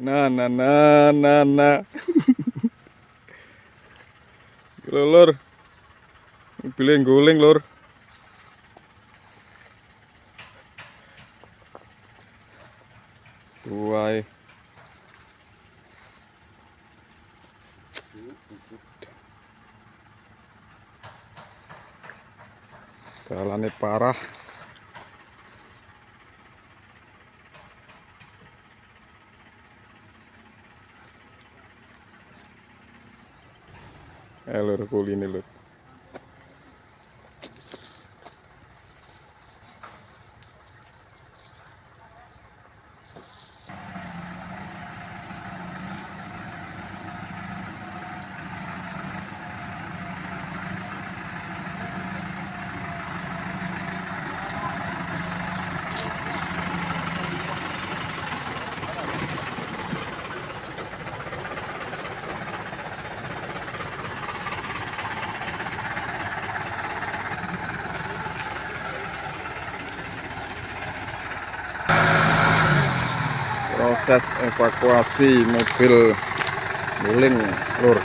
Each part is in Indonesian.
Nah. Lur. Mobilnya guling, lur. Tuai. Jalannya parah. Lur kulini lur. Proses evakuasi mobil guling, lur.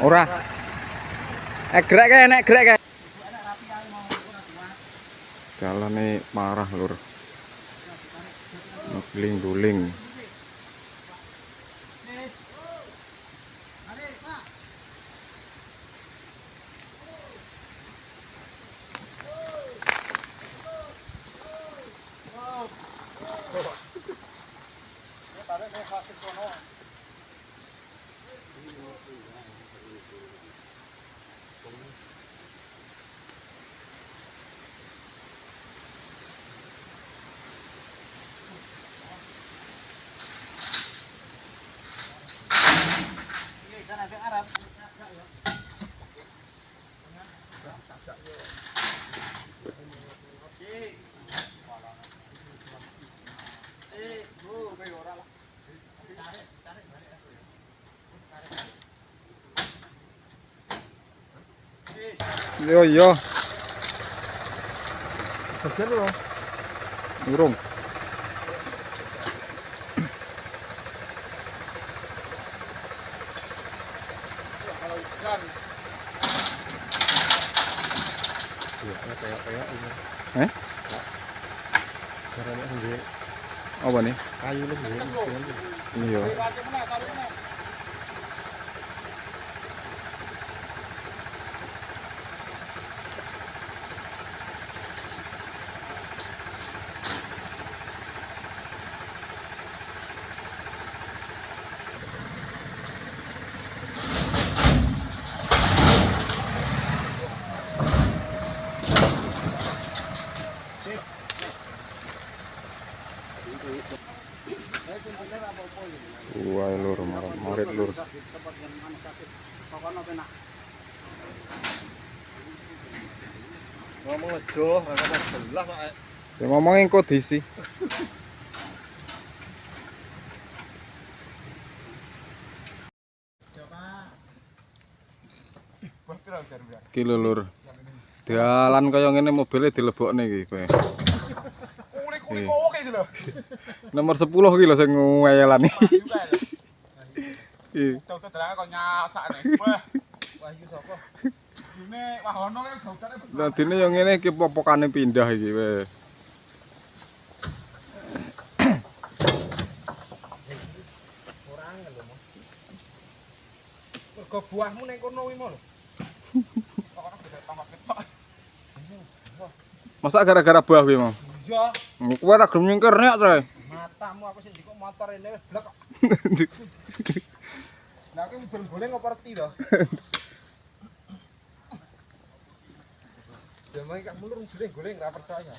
Ora. Gerak kae, nek gerak kae. Jalane parah, lur. Guling-guling. Yo. Bagian lho. Urung. Kayak ini. Caranya sendiri. Apa nih? Kayu lu sendiri. Iya. Wah, lur, marit lur. Ngomong aja, ngomong belah kok. Ya ngomongin kondisi. Iki lho, lur. Dalan kaya ngene mobile dilebokne iki kowe. Kuli kowe iki lho. Nomor 10 ki lho sing ngeyelan iki. Dokter terang kok nyasakne. Wah iki sapa? Dine Wahono ki doktere. Dadine yo ngene iki popokane pindah iki weh. Mergo buahmu ning kono kuwi lho. Kok gede tambah ketok. Masa gara-gara buah kuwi mau? Iya. Kowe ora gelem nyingkir nek, Tre. Matamu aku sing dikok motor ini wis blek kok. Lah aku boleh apa reti to? Ya mau gak mulur goleng-goleng ora percaya.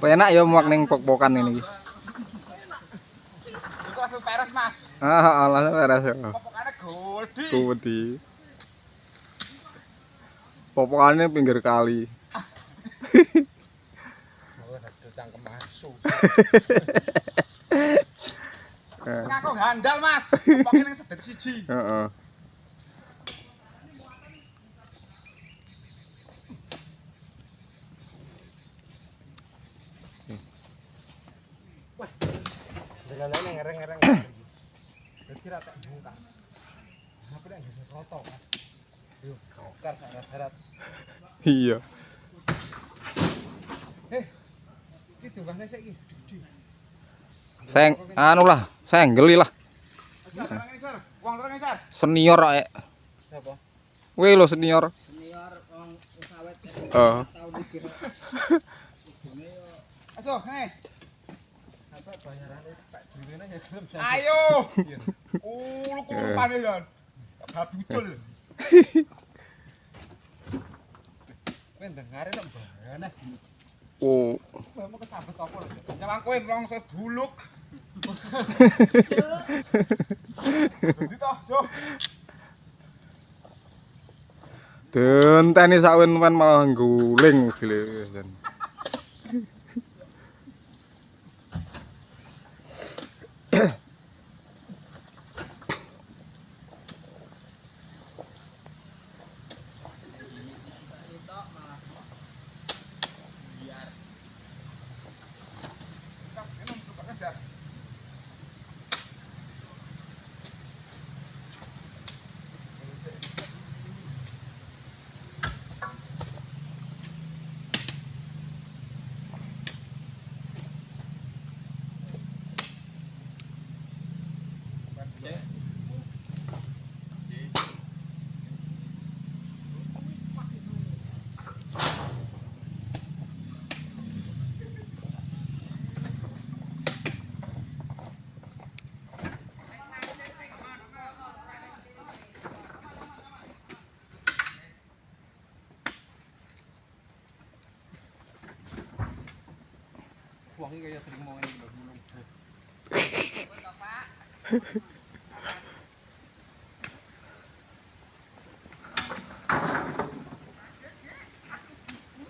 Penak ya muak ning pok-pokan ini iki. Iku langsung peres, Mas. Ah, alah beres ya. Popokane gede. Gede. Popokane pinggir kali. Oh, ada cangkem asu. Ngaku handal, Mas. Popokane ning sedek siji. Heeh. Delalane ngereng-ngereng. Dadi ra tak bungkak. Apa nek ngene roto, Mas. Yo, kokar syarat-syarat. Iya. Iki dongane sik iki. Anu lah, senggeli lah. Wong terang ngisar. Senior rek. Siapa? Kowe lho senior. Senior wong sawet Heeh. tahun iki. Aso, nih. Apa bayarane Pak Direne ya gelem. Ayo. Ulu-kulupane kan. Babudul. Kowe dengare nek barane. Oh. Kowe mau kesambet apa lho? Nyawang kowe rong sebuluk. Dadi toh, Jo. Denteni sawen-wen malah guling gile. Wong iki kaya terima ngene lho.